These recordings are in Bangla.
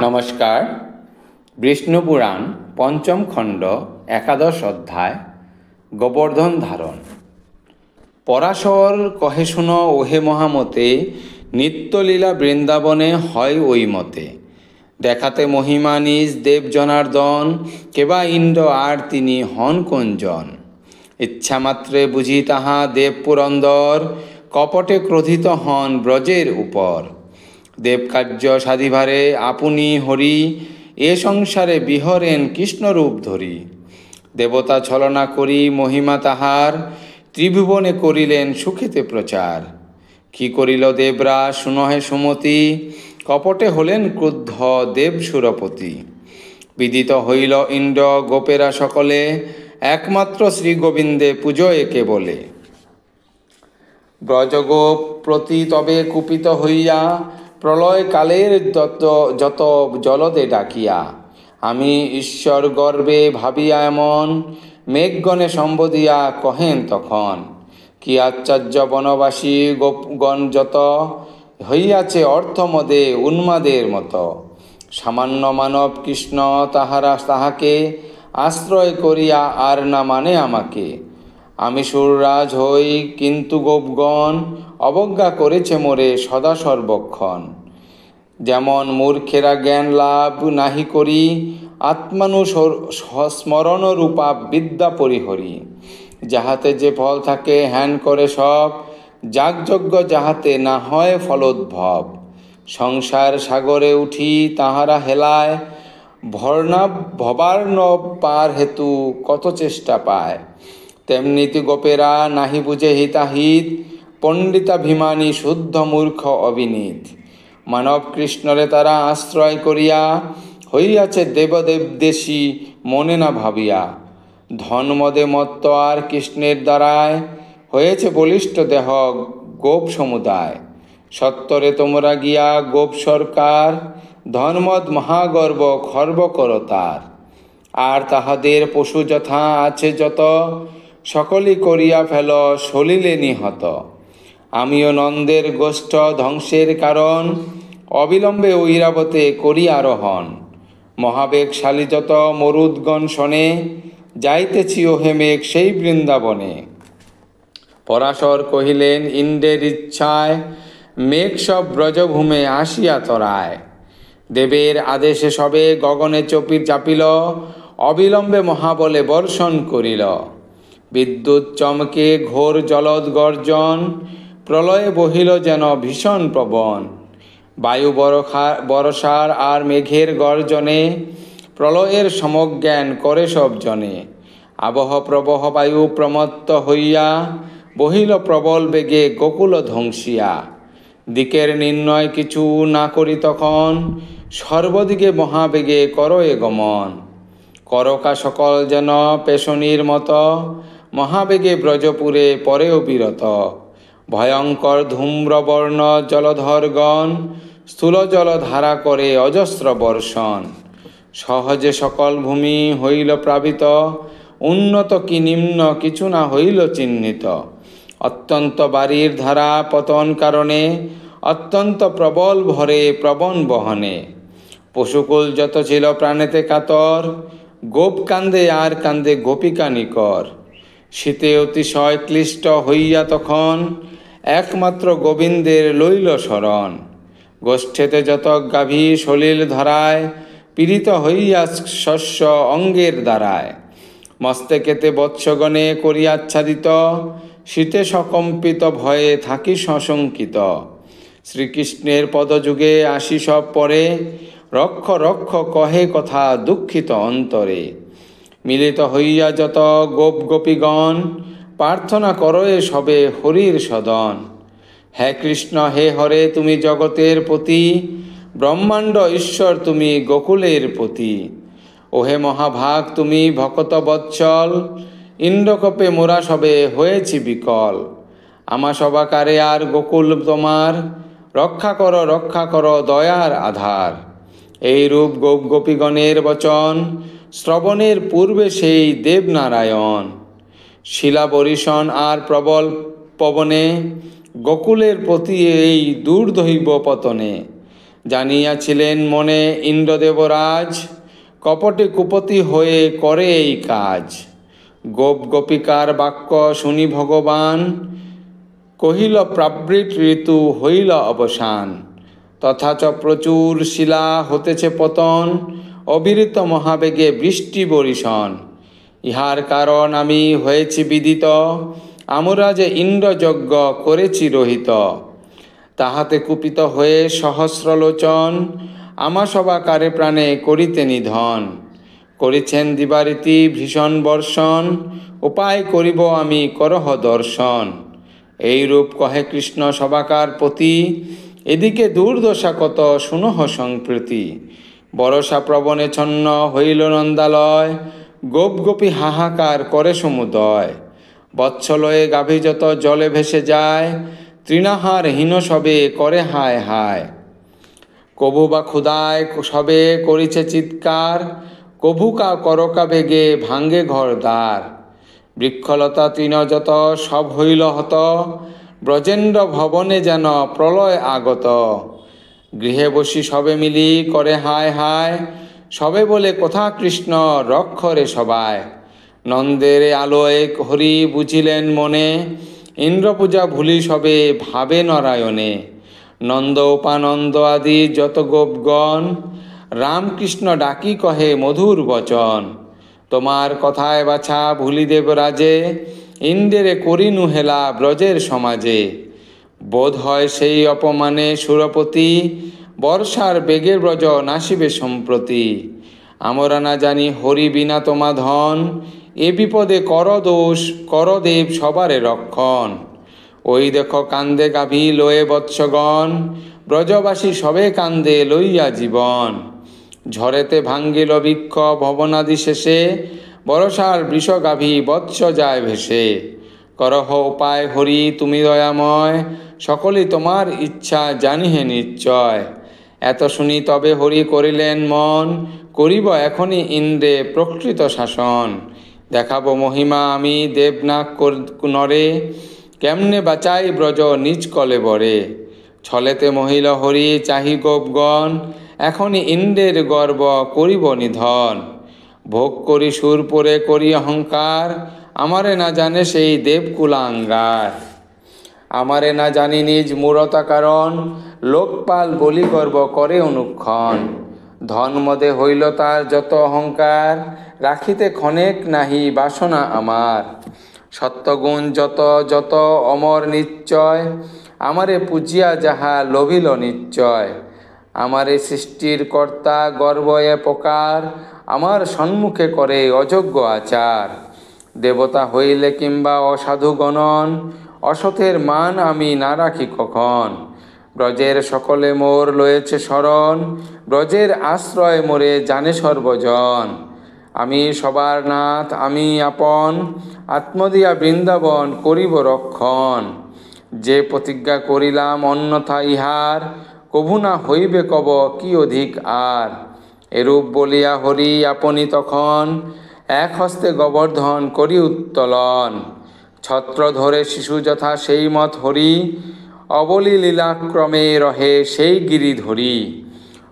নমস্কার। বিষ্ণু পুরাণ পঞ্চম খণ্ড একাদশ অধ্যায় গোবর্ধন ধারণ। পরাশর কহে শুনো ওহে মহামতে, নিত্যলীলা বৃন্দাবনে হয় ওই মতে। দেখাতে মহিমা নিজ দেব জনার্দন, কেবা ইন্দ্র আর তিনি হন কোনজন। ইচ্ছামাত্রে বুঝি তাহা দেব পুরন্দর, কপটে ক্রোধিত হন ব্রজের উপর। দেবকার্য সাধিভারে আপনি হরি, এ সংসারে বিহরেন কৃষ্ণরূপ ধরি। দেবতা ছলনা করি মহিমা তাহার, ত্রিভুবনে করিলেন সুখেতে প্রচার। কি করিল দেবরা শুনহে সুমতি, কপটে হলেন ক্রুদ্ধ দেব সুরপতি। বিদিত হইল ইন্দ্র গোপেরা সকলে, একমাত্র শ্রী গোবিন্দে পুজো একে বলে। ব্রজগোপ প্রতি তবে কুপিত হইয়া, প্রলয় কালের যত জলদে ডাকিয়া। আমি ঈশ্বর গর্বে ভাবিয়া এমন, মেঘগণে সম্বোধিয়া কহেন তখন। কি আশ্চর্য বনবাসী গোপগণ যত, হইয়াছে অর্থমদে উন্মাদের মতো। সামান্য মানব কৃষ্ণ তাহাকে, আশ্রয় করিয়া আর না মানে আমাকে। আমি সুররাজ হই কিন্তু গোপগণ, অবজ্ঞা করেছে মোরে সদা সর্বক্ষণ। যেমন মূর্খেরা জ্ঞান লাভ নাহি করি, আত্মানুস্মরণ রূপা বিদ্যা পরিহরি। যাহাতে যে ফল থাকে হেন করে সব, যাগযজ্ঞ যাহাতে না হয় ফলোদ্ভব। সংসার সাগরে উঠি তাহারা হেলায়, ভবার্ণব পার হেতু কত চেষ্টা পায়। তেমনিতি গোপেরা নাহি বুঝে হিতাহিত, পণ্ডিতাভিমানী শুদ্ধ মূর্খ অবিনীত। মানব কৃষ্ণরে তারা আশ্রয় করিয়া, হইয়াছে দেবদেবদেশী মনে না ভাবিয়া। ধনমদে মত্ত আর কৃষ্ণের দ্বারায়, হয়েছে বলিষ্ঠ দেহ গোপ সমুদায়। সত্তরে তোমরা গিয়া গোপ সরকার, ধনমদ মহাগর্ব খর্ব কর তার। আর তাহাদের পশু যথা আছে যত, সকলই করিয়া ফেল সলিলে নিহত। আমিও নন্দের গোষ্ঠ ধ্বংসের কারণ, অবিলম্বে ঐরাবতে করি আরোহণ। মহাবেগশালী যত মরুদ্গণ শোনে, যাইতেছি ওহে মেঘ সেই বৃন্দাবনে। পরাশর কহিলেন ইন্দ্রের ইচ্ছায়, মেঘ সব ব্রজভূমে আসিয়া তরায়। দেবের আদেশে সবে গগনে চাপিল, অবিলম্বে মহাবলে বর্ষণ করিল। বিদ্যুৎ চমকে ঘোর জলদ গর্জন, প্রলয়ে বহিল যেন ভীষণ প্রবণ। বায়ু বরষার আর মেঘের গর্জনে, প্রলয়ের সমজ্ঞান করে সব জনে। আবহ প্রবহ বায়ু প্রমত্ত হইয়া, বহিল প্রবল বেগে গোকুল ধ্বংসিয়া। দিকের নির্ণয় কিছু না করি তখন, সর্বদিকে মহাবেগে করয়ে গমন। করকা সকল যেন পেশনির মতো, মহাবেগে ব্রজপুরে পরেও বিরত। ভয়ঙ্কর ধূম্রবর্ণ জলধরগণ, স্থূল জল ধারা করে অজস্র বর্ষণ। সহজে সকল ভূমি হইল প্লাবিত, উন্নত কি নিম্ন কিছু না হইল চিহ্নিত। অত্যন্ত বাড়ির ধারা পতন কারণে, অত্যন্ত প্রবল ভরে প্রবণ বহনে। পশুকুল যত ছিল প্রাণেতে কাতর, গোপ কান্দে আর কান্দে গোপিকা নিকর। শীতে অতিশয় ক্লিষ্ট হইয়া তখন, একমাত্র গোবিন্দের লইল শরণ। গোষ্ঠেতে যত গাভী সলিল ধরায়, পীড়িত হইয়া শস্য অঙ্গের দ্বারায়। মস্তকেতে বৎসগণে করিয়াচ্ছাদিত, শীতে সকম্পিত ভয়ে থাকি সশঙ্কিত। শ্রীকৃষ্ণের পদযুগে আসি সব পরে, রক্ষ রক্ষ কহে কথা দুঃখিত অন্তরে। মিলিত হইয়া যত গোপ গোপীগণ, প্রার্থনা করয়ে সবে হরির সদন। হে কৃষ্ণ হে হরে তুমি জগতের পতি, ব্রহ্মাণ্ড ঈশ্বর তুমি গোকুলের পতি। ওহে মহাভাগ তুমি ভকত বৎসল, ইন্দ্রকোপে মোরা সবে হয়েছি বিকল। আমা সবাকারে আর গোকুল তোমার, রক্ষা কর দয়ার আধার। এই রূপ গোপ গোপীগণের বচন, শ্রবণের পূর্বে সেই দেবনারায়ণ। শিলা বরিশন আর প্রবল পবনে, গোকুলের প্রতি এই দূর্দৈব পতনে। জানিয়াছিলেন মনে ইন্দ্রদেবরাজ, কপটে কুপতি হয়ে করে এই কাজ। গোপ গোপিকার বাক্য শুনি ভগবান, কহিল প্রাবৃত ঋতু হইল অবসান। তথাচ প্রচুর শিলা হতেছে পতন, অবিরত মহাবেগে বৃষ্টি বরিশন। ইহার কারণ আমি হয়েছি বিদিত, আমরা যে ইন্দ্রযজ্ঞ করেছি রহিত। তাহাতে কুপিত হয়ে সহস্রলোচন, আমা সবাকারে প্রাণে করিতে নিধন। করিছেন দিবারীতি ভীষণ বর্ষণ, উপায় করিব আমি করহ দর্শন। এইরূপ কহে কৃষ্ণ সবাকার প্রতি, এদিকে দুর্দশা কত শুনহ সংপ্রীতি। বরষা প্রবণে ছন্ন হইল নন্দালয়, গোপ গোপী হাহাকার করে সমুদয়। বৎসলয়ে গাভী যত জলে ভেসে যায়, তৃণাহার হীন সবে করে হায় হায়। কভু বা ক্ষুদায় সবে করিছে চিৎকার, কভু কা করকা বেগে ভাঙ্গে ঘর দ্বার। বৃক্ষলতা তৃণ যত সব হইল হত, ব্রজেন্দ্র ভবনে যেন প্রলয় আগত। গৃহে বসি সবে মিলি করে হায় হায়, সবে বলে কথা কৃষ্ণ রক্ষরে সবায়। নন্দের আলোয় হরি বুঝিলেন মনে, ইন্দ্রপূজা ভুলি সবে ভাবে নারায়ণে। নন্দ উপানন্দ আদি যত গোপগণ, রামকৃষ্ণ ডাকি কহে মধুর বচন। তোমার কথায় বাছা ভুলি দেবরাজে, ইন্দ্রে করিনু হেলা ব্রজের সমাজে। বোধ হয় সেই অপমানে সুরপতি, বর্ষার বেগে ব্রজ নাসিবে সম্প্রতি। আমরা না জানি হরি বিনা তোমা ধন, এ বিপদে কর দোষ কর দেব সবারে রক্ষণ। ওই দেখো কান্দে গাভী লয়ে বৎসগণ, ব্রজবাসী সবে কান্দে লইয়া জীবন। ঝড়েতে ভাঙ্গিল বৃক্ষ ভবনাদি শেষে, বরষার বৃষ গাভী বৎস যায় ভেসে। করহ উপায় হরি তুমি দয়াময়, সকলে তোমার ইচ্ছা জানিহে নিশ্চয়। এত শুনি তবে হরি করিলেন মন, করিব এখনই ইন্দ্রে প্রকৃত শাসন। দেখাবো মহিমা আমি দেবনাগ নরে, কেমনে বাঁচাই ব্রজ নিজ কলে বরে। ছলেতে মহিল হরি চাহি গোপগণ, এখনই ইন্দ্রের গর্ব করিব নিধন। ভোগ করি সুর পরে করি অহংকার, আমারে না জানে সেই দেবকুলাঙ্গার। আমারে না জানি নিজ মূঢ়তা কারণ, লোকপাল বলি গর্ব করে অনুক্ষণ। ধন মদে হইল তার যত অহংকার, রাখিতে ক্ষণেক নাহি বাসনা আমার। সত্যগুণ যত যত অমর নিশ্চয়, আমারে পূজিয়া যাহা লভিল নিশ্চয়। আমারে সৃষ্টির কর্তা গর্ব এ প্রকার, আমার সম্মুখে করে অযোগ্য আচার। দেবতা হইলে কিংবা অসাধু গণন, অসতের মান আমি না রাখি কখন। ব্রজের সকলে মোর লয়েছে শরণ, ব্রজের আশ্রয় মোরে জানে সর্বজন। আমি সবার নাথ আমি আপন, আত্মদিয়া বৃন্দাবন করিব রক্ষণ। যে প্রতিজ্ঞা করিলাম অন্যথা ইহার, কভু না হইবে কব কি অধিক আর। এরূপ বলিয়া হরি আপনি তখন, এক হস্তে গোবর্ধন করি উত্তোলন। ছত্র ধরে শিশু যথা সেই মত হরি, অবলি লীলাক্রমে রহে সেই গিরি ধরি।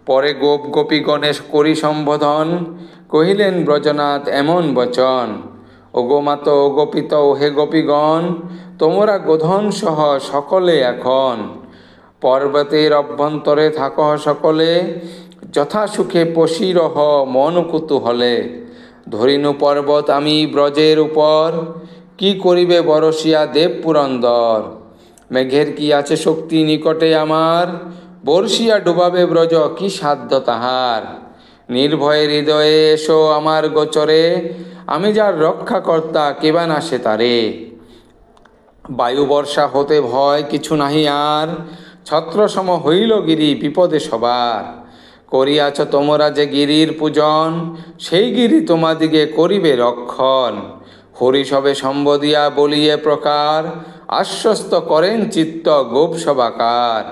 পরে গোপ গোপী গণেশ করি সম্বোধন, কহিলেন ব্রজনাথ এমন বচন। ওগো মাত ও গোপিত ওহে গোপীগণ, তোমরা গোধন সহ সকলে এখন। পর্বতের অভ্যন্তরে থাকহ সকলে, যথা সুখে পশি রহ মন কুতূহলে। ধরিনু পর্বত আমি ব্রজের উপর, কি করিবে বরসিয়া দেব পুরন্দর। মেঘের কি আছে শক্তি নিকটে আমার, বর্ষিয়া ডুবাবে ব্রজ কি সাধ্য তাহার। নির্ভয়ে হৃদয়ে এসো আমার গোচরে, আমি যার রক্ষাকর্তা কেবা নাশে তারে। বায়ু বর্ষা হতে ভয় কিছু নাহি আর, ছত্রসম হইল গিরি বিপদে সবার। করিয়াছ তোমরা যে গিরির পূজন, সেই গিরি তোমাদিগে করিবে রক্ষণ। হরি সবে সম্বোধিয়া বলিয়ে প্রকার, আশ্বস্ত করেন চিত্ত গোপ সবাকার।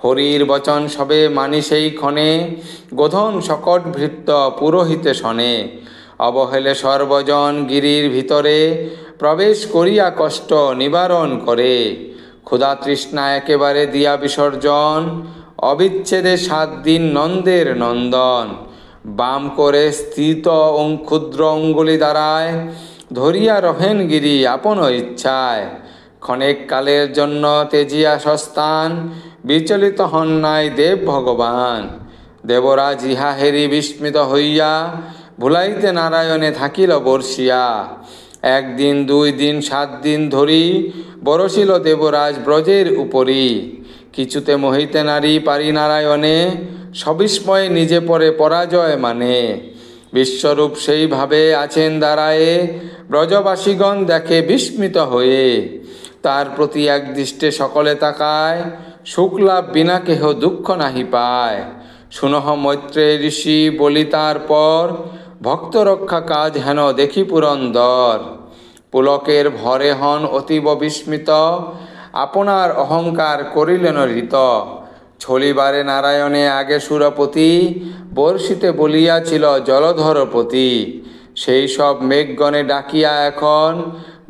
হরির বচন সবে মানি সেই ক্ষণে, গোধন সকট ভৃত্য পুরোহিতে শনে। অবহেলে সর্বজন গিরির ভিতরে, প্রবেশ করিয়া কষ্ট নিবারণ করে। ক্ষুধা তৃষ্ণা একেবারে দিয়া বিসর্জন, অবিচ্ছেদে 7 দিন নন্দের নন্দন। বাম করে স্থিত ক্ষুদ্র অঙ্গুলি দ্বারায় ধরিয়া রহেন গিরি আপন ইচ্ছায়। ক্ষণেক কালের জন্য তেজিয়া সস্তান, বিচলিত হন নাই দেব ভগবান। দেবরাজ ইহা হেরি বিস্মিত হইয়া, ভুলাইতে নারায়ণে থাকিল বর্ষিয়া। 1 দিন 2 দিন 7 দিন ধরি, বরষিল দেবরাজ ব্রজের উপরি। কিছুতে মোহিতে নারী পারি নারায়ণে, সবিস্ময়ে নিজে পরে পরাজয় মানে। বিশ্বরূপ সেইভাবে আছেন দাঁড়ায়ে, ব্রজবাসীগণ দেখে বিস্মিত হয়ে। তার প্রতি একদৃষ্টে সকলে তাকায়, সুখলাভ বিনা কেহ দুঃখ নাহি পায়। শুনহ মৈত্রেয় ঋষি বলি তার পর, ভক্ত রক্ষা কাজ হেন দেখি পুরন্দর। পুলকের ভরে হন অতীব বিস্মিত, আপনার অহংকার করিলেন হৃত। ছলিবারে নারায়ণে আগে সুরপতি, বর্ষিতে বলিয়াছিল জলধরপতি। সেই সব মেঘগণে ডাকিয়া এখন,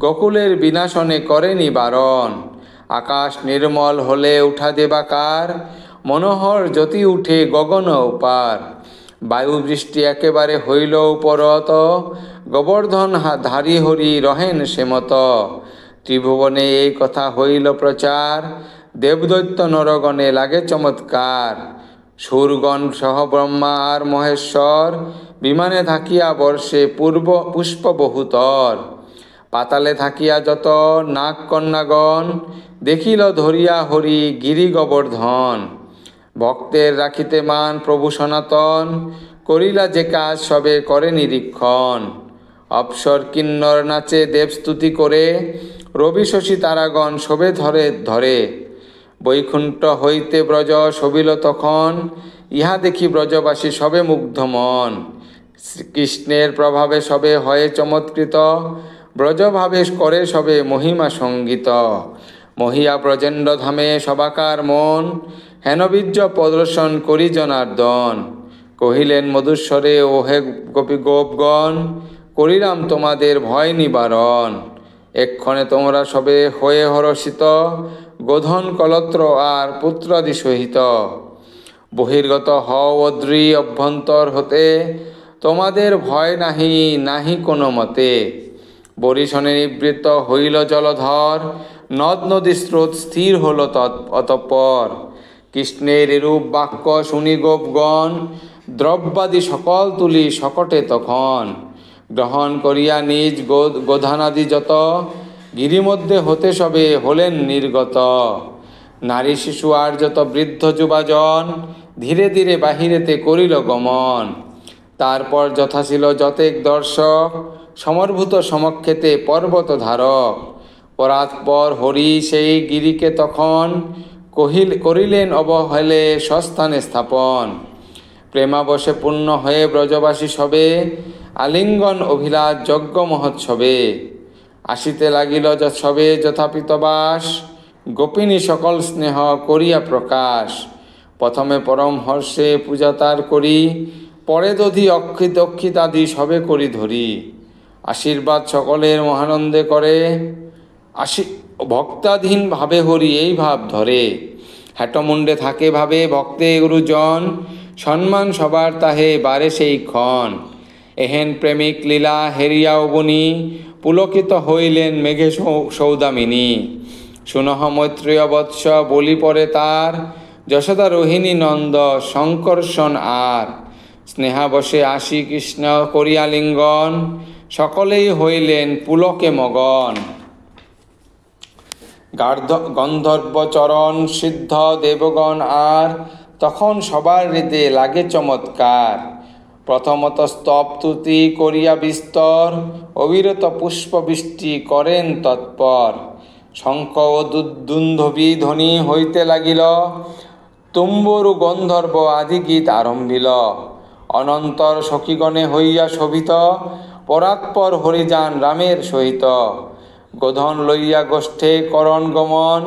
গোকুলের বিনাশনে করে নিবারণ। আকাশ নির্মল হলে উঠা দেবাকার, মনোহর জ্যোতি উঠে গগন উপার। বায়ু বৃষ্টি একেবারে হইল উপরত, গোবর্ধন ধারী হরি রহেন সেমত। ত্রিভুবনে এই কথা হইল প্রচার, দেবদৈত্য নরগণে লাগে চমৎকার। সুরগণ সহ ব্রহ্মা আর মহেশ্বর, বিমানে থাকিয়া বর্ষে পুষ্প বহুতর। পাতালে থাকিয়া যত নাগ কন্যাগণ, দেখিল ধরিয়া হরি গিরি গোবর্ধন। ভক্তের রাখিতে মান প্রভু সনাতন, করিলা যে কাজ সবে করে নিরীক্ষণ। অপ্সর কিন্নর নাচে দেবস্তুতি করে, রবি শশী তারাগণ শোভে ধরে ধরে। বৈকুণ্ঠ হইতে ব্রজ শোভিল তখন, ইহা দেখি ব্রজবাসী সবে মুগ্ধ মন। কৃষ্ণের প্রভাবে সবে হয়ে চমৎকৃত, ব্রজভাবে করে সবে মহিমা সঙ্গীত। মহিয়া ব্রজেন্দ্র ধামে সবাকার মন, হেনবীর্য প্রদর্শন করি জনার্দন। কহিলেন মধুস্বরে ওহে গোপী গোপগণ, করিলাম তোমাদের ভয় নিবারণ। এক্ষণে তোমরা সবে হয়ে হরষিত, গোধন কলত্র আর পুত্রাদি সহিত। বহির্গত হও অদ্রি অভ্যন্তর হতে, তোমাদের ভয় নাহি নাহি কোনো মতে। বরিশনে নিবৃত্ত হইল জলধর, নদ নদী স্রোত স্থির হল অতঃপর। কৃষ্ণের এরূপ বাক্য শুনি গোপগণ, দ্রব্যাদি সকল তুলি সকটে তখন। গ্রহণ করিয়া নিজ গোধানাদি যত, গিরিমধ্যে হতে সবে হলেন নির্গত। নারী শিশু আর যত বৃদ্ধ যুবাজন, ধীরে ধীরে বাহিরেতে করিল গমন। তারপর যথাশীল যতেক দর্শক, সমর্ভূত সমক্ষেতে পর্বত ধারক। পরাৎপর হরি সেই গিরিকে তখন, করিলেন অবহেলে স্বস্থানে স্থাপন। প্রেমাবশে পূর্ণ হয়ে ব্রজবাসী সবে, আলিঙ্গন অভিলাষ যজ্ঞ মহোৎসবে। আসিতে লাগিল সবে যথাপিতবাস, গোপিনী সকল স্নেহ করিয়া প্রকাশ। প্রথমে পরম হর্ষে পূজা তার করি, পরে দধি অক্ষিতাদি সবে করি ধরি। আশীর্বাদ সকলের মহানন্দে করে, ভক্তাধীন ভাবে হরি এই ভাব ধরে। হ্যাটমুণ্ডে থাকে ভাবে ভক্তে গুরুজন, সম্মান সবার তাহে বারে সেই ক্ষণ। এহেন প্রেমিক লীলা হেরিয়া অবনী, পুলকিত হইলেন মেঘে সৌদামিনী। শুনহ মৈত্রেয় বৎস বলি পরে তার, যশোদা রোহিণী নন্দ শঙ্কর্ষণ আর। স্নেহাবশে আসি কৃষ্ণ করিয়া লিঙ্গন, সকলেই হইলেন পুলকে মগন। গন্ধর্ব চরণ সিদ্ধ দেবগণ আর, তখন সবার হৃদে লাগে চমৎকার। প্রথমত স্তবতুতি করিয়া বিস্তর, অবিরত পুষ্পবৃষ্টি করেন তৎপর। শঙ্খ ও দুন্দুভি ধ্বনি হইতে লাগিল, তুম্বরু গন্ধর্ব আদি গীত আরম্ভিল। অনন্তর সখীগণে হইয়া শোভিত, পরাৎপর হরিযান রামের সহিত। গোধন লইয়া গোষ্ঠে করণ গমন,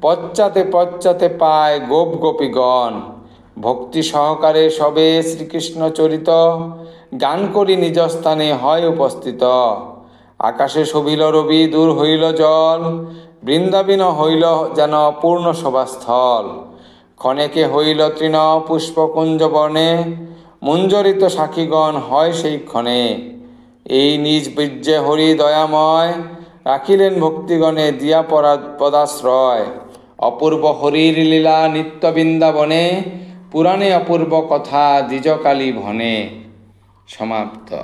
পশ্চাতে পশ্চাতে পায় গোপ গোপীগণ। ভক্তি সহকারে সবে শ্রীকৃষ্ণ চরিত, গান করি নিজ স্থানে হয় উপস্থিত। আকাশে শোভিল রবি দূর হইল জল, বৃন্দাবিন হইল যেন পূর্ণ সভাস্থল। ক্ষণেকে হইল তৃণ পুষ্পকুঞ্জ বর্ণে, মঞ্জরিত সাক্ষীগণ হয় সেই ক্ষণে। এই নিজ বীর্যে হরি দয়াময়, রাখিলেন ভক্তিগণে দিয়া পদাশ্রয়। অপূর্ব হরির লীলা নিত্য বৃন্দাবনে, পুরাণে অপূর্ব কথা দ্বিজকালী ভনে। সমাপ্ত।